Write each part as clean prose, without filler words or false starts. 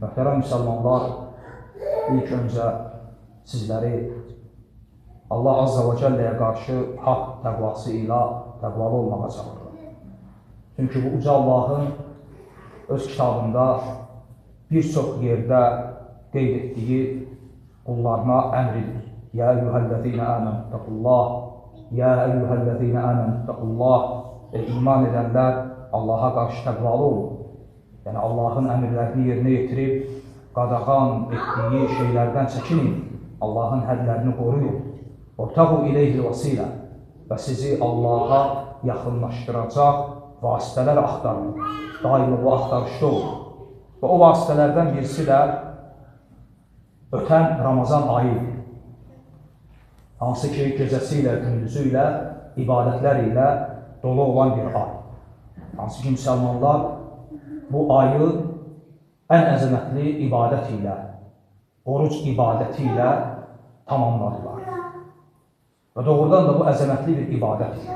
Möhtərəm müsəlmanlar, ilk öncə sizləri Allah Azza və Cəlləyə qarşı haqq təqvası ilə təqvalı olmağa çağırır. Çünki bu uca Allahın öz kitabında bir çox yerdə qeyd etdiyi qullarına əmr edir. Ya eyyuhəl-ləzīnə əmənuttəqullah, ya eyyuhəl-ləzīnə əmənuttəqullah. İman edənlər Allaha qarşı təqvalı olun. Yəni Allahın əmrlərini yerinə yetirib, qadağan etdiyi şeylərdən çəkinin, Allahın hədlərini qoruyun. Ortaqu ileyhi vəsilə və sizi Allaha yaxınlaşdıracaq vasitələr axtarın. Daima bu axtarışda olun. Və o vasitələrdən birisi də ötən Ramazan ayıdır. Hansı ki, gecəsi ilə, gündüzü ilə, ibadətlər ilə dolu olan bir ay. Hansı ki, müsəlmanlar bu ayı ən əzəmətli ibadət ilə, oruc ibadəti ilə tamamladılar. Və doğrudan da bu əzəmətli bir ibadətdir.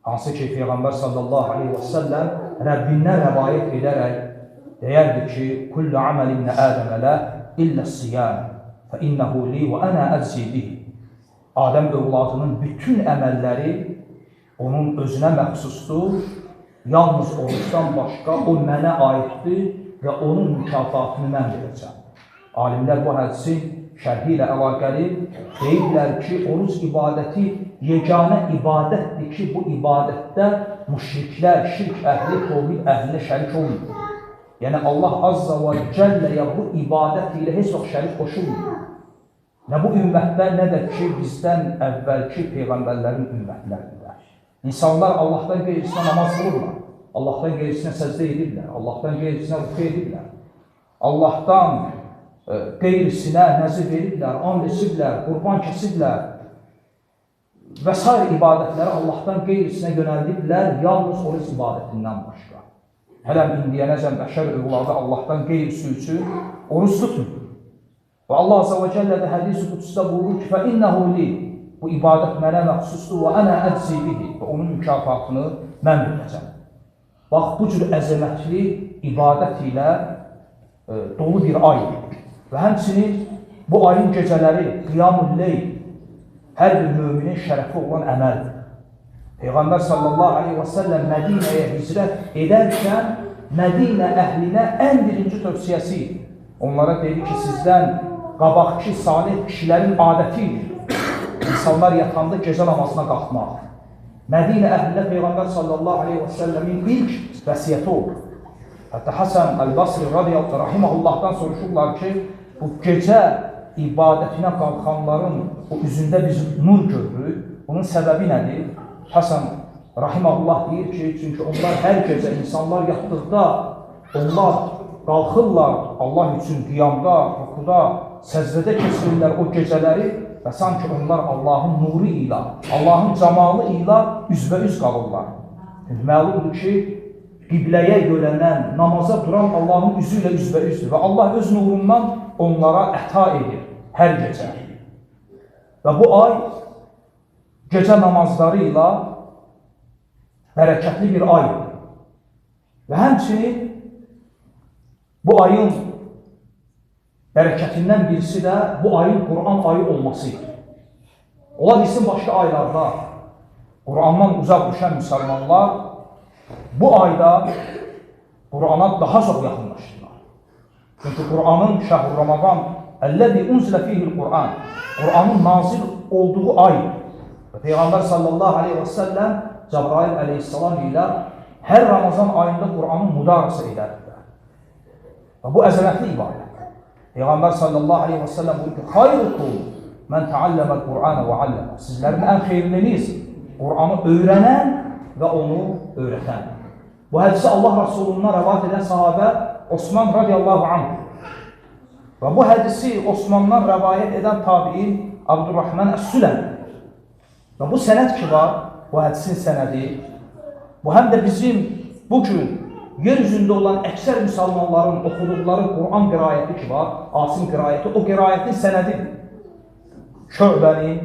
Hansı ki, Peyğəmbər sallallahu aleyhi və səlləm Rəbbindən rəvayət edərək deyərdi ki, Kullu əməl ibnə Ədəmələ illə siyam, fə innəhu li və ənə əzzi bihi. Adəm övladının bütün əməlləri onun özünə məxsusdur, yalnız oruçdan başqa o mənə aiddir və onun mükafatını mən verəcəm. Alimlər bu hədisin şərhi ilə əlaqəli deyirlər ki, oruc ibadəti yeganə ibadətdir ki, bu ibadətdə müşriklər, şirk əhli, tövhid əhlinə şərik olmuyor. Yəni Allah Azza və Cəlləyə bu ibadət ilə heç vaxt şərik qoşulmuyor. Nə bu ümmətlər, nə də ki, bizdən əvvəlki Peyğəmbərlərin ümmətlərində. İnsanlar Allahdan qeyrisinə namaz qılırlar, Allahdan qeyrisinə səcdə edirlər, Allahdan qeyrisinə rükû edirlər, Allahdan qeyrisinə nəzir verirlər, and içirlər, qurban kesirlər və s. ibadətləri Allahdan qeyrisinə yönəldirlər, yalnız oruc ibadətindən başqa. Hələ indiyənəcən bəşər övladı Allahdan qeyrisi üçün oruc tutmur. Və Allah Azza və Cəllə də hədis-i qudusda buyurur ki, فَإِنَّهُ لِي Bu ibadət mənə məxsusdur və ənə əczi bihi və onun mükafatını mən verəcəm. Bax, bu cür əzəmətli ibadət ilə dolu bir aydır. Və həmçinin bu ayın gecələri, qiyam-ül leyl, hər bir müminin şərəfi olan əməldir. Peyğəmbər sallallahu aleyhi və səlləm Mədinəyə hicrət edərkən Mədinə əhlinə ən birinci tövsiyəsi onlara dedi ki, sizdən qabaqki salih kişilərin adətidir. İnsanlar yatanda gecə namazına qalxmaq. Mədinə əhlinə Peyğəmbər sallallahu aleyhi və səlləmin ilk vəsiyyəti olur. Hətta Həsən Əl-Basri rahiməhullahdan soruşurlar ki, bu gecə ibadətinə qalxanların o üzündə biz nur görürük. Bunun səbəbi nədir? Həsən rahiməhullah deyir ki, çünki onlar hər gecə insanlar yatdıqda onlar qalxırlar Allah üçün qiyamda, rukuda, səcdədə keçirirlər o gecələri və sanki onlar Allahın nuru ilə, Allahın camalı ilə üzbəüz qalırlar. Məlumdur ki, qibləyə yönələn, namaza duran Allahın üzü ilə üzbəüzdür və Allah öz nurundan onlara əta edir hər gecə. Və bu ay gecə namazları ilə bərəkətli bir aydır. Və həmçinin bu ayın bərəkətindən birisi də bu ayın Quran ayı olmasıdır. Ola bilsin başqa aylarda Qurandan uzaq düşən müsəlmanlar bu ayda Qurana daha çox yaxınlaşdılar. Çünki Quranın şəhr-i Ramazan Əlləzi unzilə fihil Quran, Quranın nazil olduğu aydır. Və Peyğəmbər sallallahu aleyhi və səlləm Cəbrail əleyhissalam ilə hər Ramazan ayında Quranı müdarəsə edərdilər. Və bu əzəmətli ibadət. Peyğəmbər sallallahu aleyhi və səlləm buyurur ki, xayrukum mən təalləməl Qur'anə və alləmə. Sizlərin ən xeyirliniz Qur'anı öyrənən və onu öyrətən. Bu hədisi Allah Rasulundan rəvat edən sahabə Osman radiyallahu anh. Və bu hədisi Osmandan rəvayət edən tabiin Abdurrahman Əs-Süləm. Və bu sənəd ki var, bu hədisin sənədi, bu həm də bizim bugün yeryüzündə olan əksər müsəlmanların oxuduqları Quran qirayəti ki var, Asim qirayəti, o qirayətin sənədidir. Şöbənin,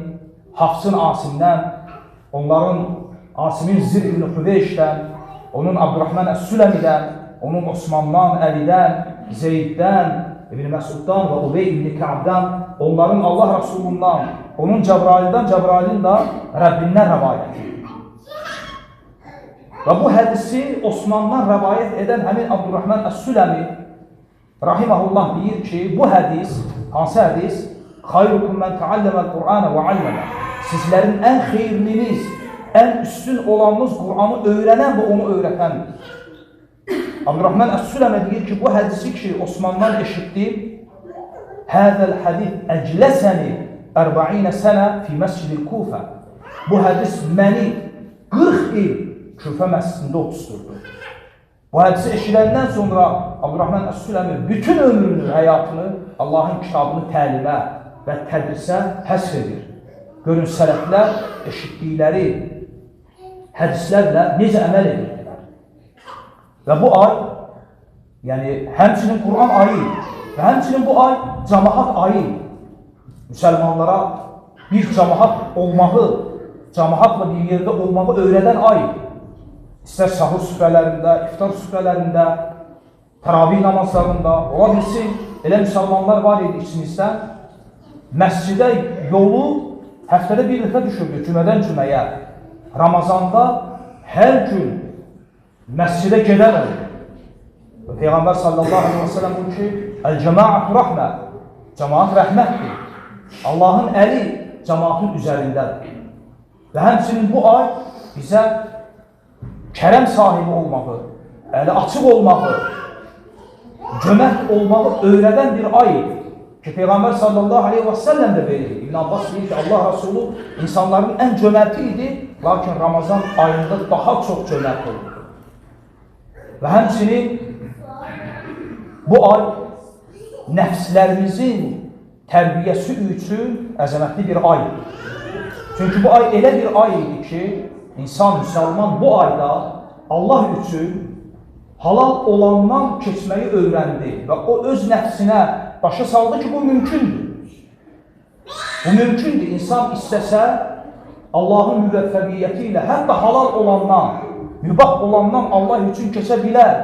Hafsın Asimdən, onların Asimin Zir ibn Hüveyşdən, onun Abdurrahman Əs-Sülemidən, onun Osmandan, Əlidən Zeyddən, İbn Məsuddan və Ubey ibn Kəbdən, onların Allah Rasulundan, onun Cəbrailin da Rəbbindən rəvayət edir. Və bu hədisi Osmandan rəvayət edən həmin Abdurrahman Əs-Süləmi rahiməhullah deyir ki, bu hədis, hansı hədis? Xayrukum mən təalləməl Qur'anə və alləmə. Sizlərin ən xeyirliniz, ən üstün olanınız Qur'anı öyrənən və onu öyrətəndir. Abdurrahman Əs-Süləmə deyir ki, bu hədisi ki, Osmandan eşitdim, Hədəl hədis əcləsəni 40 sənə fi məscid-i Kufə. Bu hədis məni 40 il Küfə məscidində otusturdu. Bu hədisi eşidəndən sonra Abdurrahman Əs-Süləmi bütün ömrünü, həyatını Allahın kitabını təlimə və tədrisə həsr edir. Görün, sələflər eşitdikləri hədislərlə necə əməl edirdilər. Və bu ay, yəni həmçinin Qur'an ayı və həmçinin bu ay cəmaat ayı. Müsəlmanlara bir cəmaat olmağı, cəmaatla bir yerdə olmağı öyrədən ay. İstər sahur süfrələrində, iftar süfrələrində, təravih namazlarında, ola bilsin, elə müsəlmanlar var idi içimizdə, məscidə yolu həftədə bir dəfə düşürdü, cümədən cüməyə. Ramazanda hər gün məscidə gedərək. Peyğəmbər sallallahu aleyhi və sələm buyurur ki, Əl-cəmaət rəhmə, cəmaat rəhmətdir. Allahın əli cəmaatın üzərindədir. Və həmçinin bu ay bizə kərəm sahibi olmağı, əli açıq olmağı, cömərd olmağı öyrədən bir ay ki, Peyğəmbər sallallahu aleyhi və səlləm də verir. İbn Abbas deyir ki, Allah Rasulü insanların ən cömərti idi, lakin Ramazan ayında daha çox cömərd oldu. Və həmçinin bu ay nəfslərimizin tərbiyəsi üçün əzəmətli bir aydır. Çünki bu ay elə bir ay idi ki, insan, müsəlman bu ayda Allah üçün halal olandan keçməyi öyrəndi və o öz nəfsinə başa saldı ki, bu mümkündür. Bu mümkündür. İnsan istəsə Allahın müvəffəqiyyəti ilə hətta halal olandan, mübah olandan Allah üçün keçə bilər,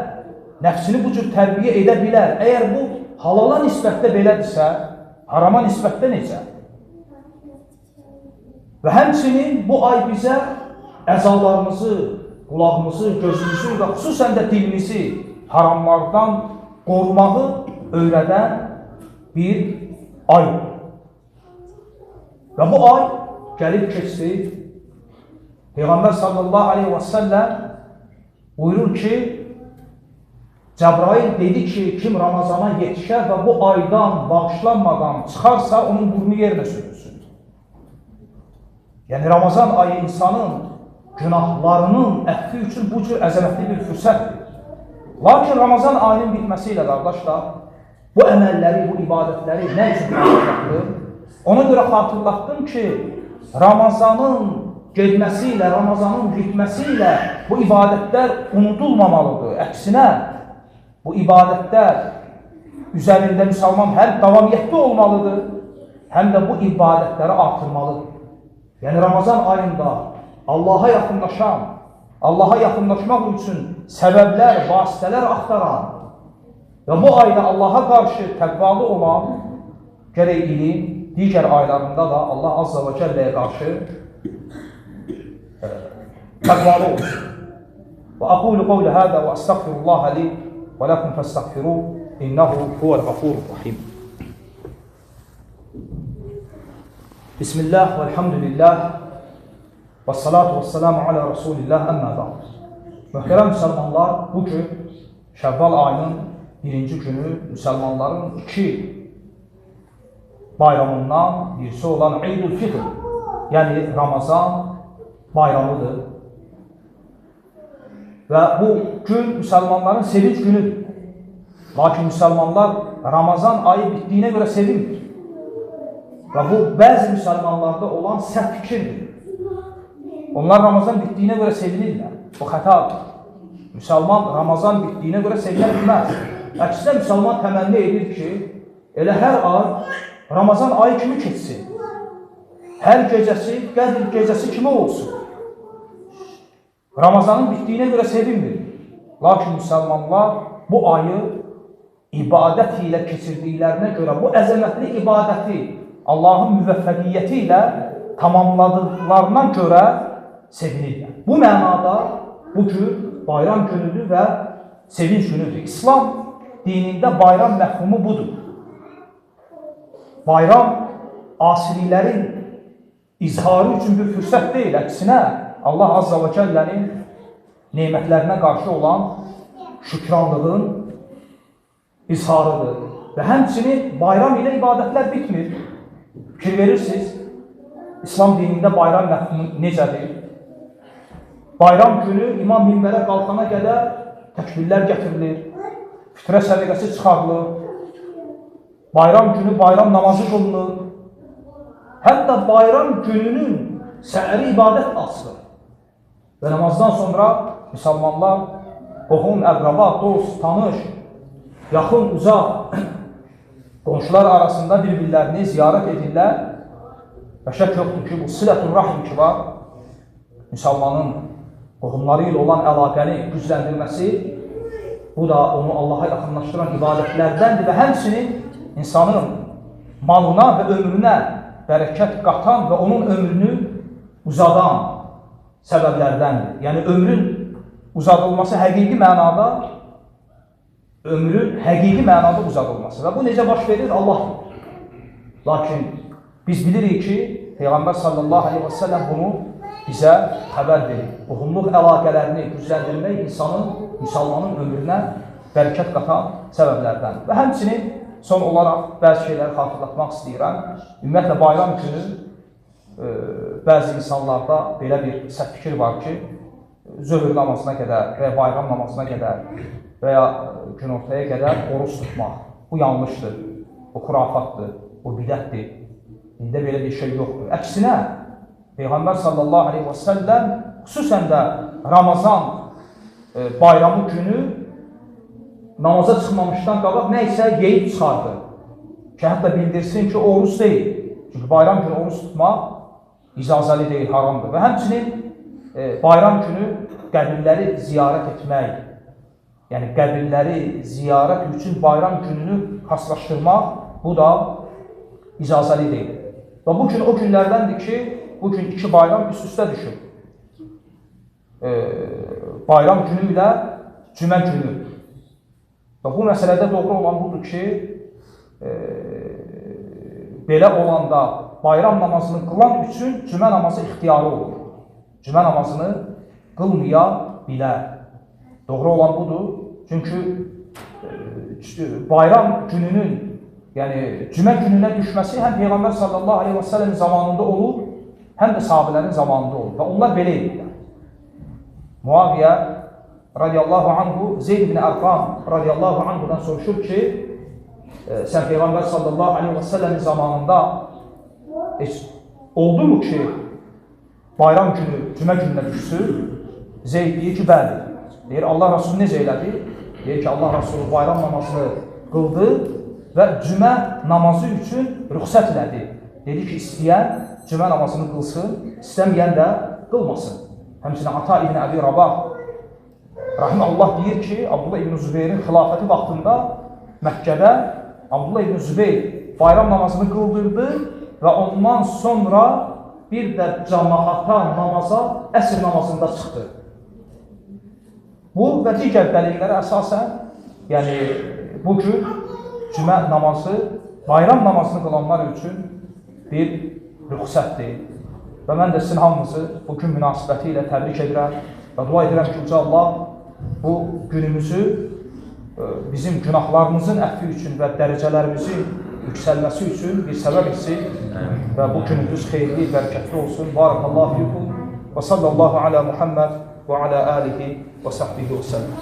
nəfsini bu cür tərbiyə edə bilər. Əgər bu halala nisbətdə belədirsə, harama nisbətdə necə? Və həmçinin bu ay bizə əzalarımızı, qulağımızı, gözümüzü və xüsusən də dilimizi haramlardan qorumağı öyrədən bir ay. Və bu ay gəlib keçdi. Peyğəmbər sallallahu aleyhi və səlləm buyurur ki, Cəbrail dedi ki, kim Ramazana yetişər və bu aydan bağışlanmadan çıxarsa, onun burnu yerinə sürülsün. Yəni, Ramazan ayı insanın günahlarının əffi üçün bu cür əzəmətli bir fürsətdir. Lakin Ramazan ayının bitməsi ilə, qardaşlar, bu əməlləri, bu ibadətləri nə üçün xatırlatdım? Ona görə xatırlatdım ki, Ramazanın gedməsi ilə, Ramazanın bitməsi ilə bu ibadətlər unudulmamalıdır. Əksinə, bu ibadətlər üzərində müsəlman həm davamiyyətli olmalıdır, həm də bu ibadətləri artırmalıdır. Yəni, Ramazan ayında Allaha yaxınlaşan, Allaha yaxınlaşmaq üçün səbəblər, vasitələr axtaran və bu ayda Allaha qarşı təqvalı olan gərək ilin digər aylarında da Allah Azza və Cəlləyə qarşı təqvalı olsun. Və aqulu qavli hədə və əstəğfirullaha li və ləkum fəstəğfiruh innəhu huvəl ğafurur rahim. Bismillah və elhamdülillah və salatu və selamu alə Rasulillah əmmə ba'd. Möhtərəm müsəlmanlar, bugün Şəvval ayının birinci günü müsəlmanların iki bayramından birisi olan Eydül Fitr, yəni Ramazan bayramıdır. Və bu gün müsəlmanların sevinç günüdür. Lakin müsəlmanlar Ramazan ayı bitdiyinə görə sevinmir. Və bu bəzi müsəlmanlarda olan səhv fikirdir. Onlar Ramazan bitdiyinə görə sevinirlər. Bu xətadır. Müsəlman Ramazan bitdiyinə görə sevinə bilməz. Əksinə müsəlman təmənni edir ki, elə hər ay Ramazan ayı kimi keçsin. Hər gecəsi, Qədr gecəsi kimi olsun. Ramazanın bitdiyinə görə sevinmir. Lakin müsəlmanlar bu ayı ibadət ilə keçirdiklərinə görə bu əzəmətli ibadəti Allahın müvəffəqiyyəti ilə tamamladıqlarına görə sevinirlər. Bu mənada bu gün bayram günüdür və sevinç günüdür. İslam dinində bayram məfhumu budur. Bayram asiliklərin izharı üçün bir fürsət deyil. Əksinə, Allah Azza və Cəllənin nemətlərinə qarşı olan şükranlığın izharıdır. Və həmçinin bayram ilə ibadətlər bitmir. Fikir verirsiniz, İslam dinində bayram məfhumu necədir? Bayram günü imam minbərə qalxana qədər təkbirlər gətirilir, fitrə sədəqəsi çıxarılır, bayram günü bayram namazı qılınır, hətta bayram gününün səhəri ibadət asılır. Və namazdan sonra müsəlmanlar qohum, əqraba, dost, tanış, yaxın, uzaq qonşular arasında bir-birlərini ziyarət edirlər və şək yoxdur ki, bu silət-ül rahim ki var, müsəlmanın qohumları ilə olan əlaqəni gücləndirməsi, bu da onu Allaha yaxınlaşdıran ibadətlərdəndir və həmçinin insanın malına və ömrünə bərəkət qatan və onun ömrünü uzadan səbəblərdəndir. Yəni, ömrün uzadılması həqiqi mənada, ömrün həqiqi mənada uzadılması. Və bu necə baş verir? Allah bilir. Lakin biz bilirik ki, Peyğəmbər sallallahu aleyhi və səlləm bunu bizə xəbər verir. Qohumluq əlaqələrini gücləndirmək insanın, müsəlmanın ömrünə bərəkət qatan səbəblərdən. Və həmçinin son olaraq bəzi şeyləri xatırlatmaq istəyirəm. Ümumiyyətlə, bayram günü bəzi insanlarda belə bir səhv fikir var ki, zöhr namazına qədər və ya bayram namazına qədər və ya günortaya qədər oruç tutmaq. Bu yanlışdır, bu xurafatdır, bu bidətdir. İndə belə bir şey yoxdur. Əksinə, Peyğəmbər sallallahu aleyhi və səlləm xüsusən də Ramazan bayramı günü namaza çıxmamışdan qabaq nə isə yeyib çıxardı. Ki, hətta bildirsin ki, oruç deyil. Çünki bayram günü oruç tutmaq icazəli deyil, haramdır. Və həmçinin bayram günü qəbirləri ziyarət etmək, yəni qəbirləri ziyarət üçün bayram gününü xaslaşdırmaq, bu da icazəli deyil. Və bu gün o günlərdəndir ki, bu gün iki bayram üst-üstə düşür. Bayram günü ilə cümə günü. Və bu məsələdə doğru olan budur ki, belə olanda bayram namazını qılan üçün cümə namazı ixtiyarı olur. Cümə namazını qılmaya bilər. Doğru olan budur. Çünki bayram gününün, yəni cümə gününə düşməsi həm Peyğəmbər sallallahu aleyhi və səlləmin zamanında olur, həm də sahabələrin zamanında olur. Və onlar belə edirlər. Muaviyyə radiyallahu anhu, Zeyd ibn Ərqam radiyallahu anhudan soruşur ki, sən Peyğəmbər sallallahu aleyhi və səlləmin zamanında oldu mu ki, bayram günü cümə gününə düşsün? Zeyd deyir ki, bəli. Deyir, Allah Rasulü necə elədi? Deyir ki, Allah Rasulü bayram namazını qıldı və cümə namazı üçün rüxsət elədi. Dedi ki, istəyən cümə namazını qılsın, istəməyən də qılmasın. Həmçinin Ata ibn Əbi Rabah rahiməhullah deyir ki, Abdullah ibn Zübeyrin xilafəti vaxtında Məkkədə Abdullah ibn Zübeyr bayram namazını qıldırdı və ondan sonra bir də cəmaata namaza əsr namazında çıxdı. Bu və digər dəlillərə əsasən, yəni bugün cümə namazı, bayram namazını qılanlar üçün bir rüxsətdir. Və mən də sizin hamınızı bugün münasibəti ilə təbrik edirəm və dua edirəm ki, Uca Allah bu günümüzü bizim günahlarımızın əfvi üçün və dərəcələrimizin yüksəlməsi üçün bir səbəb etsin və bu günümüz xeyirli, bərəkətli olsun. Barakallahu fikum və sallallahu ala Muhammed və ala alihi və sahbihi və səlləm.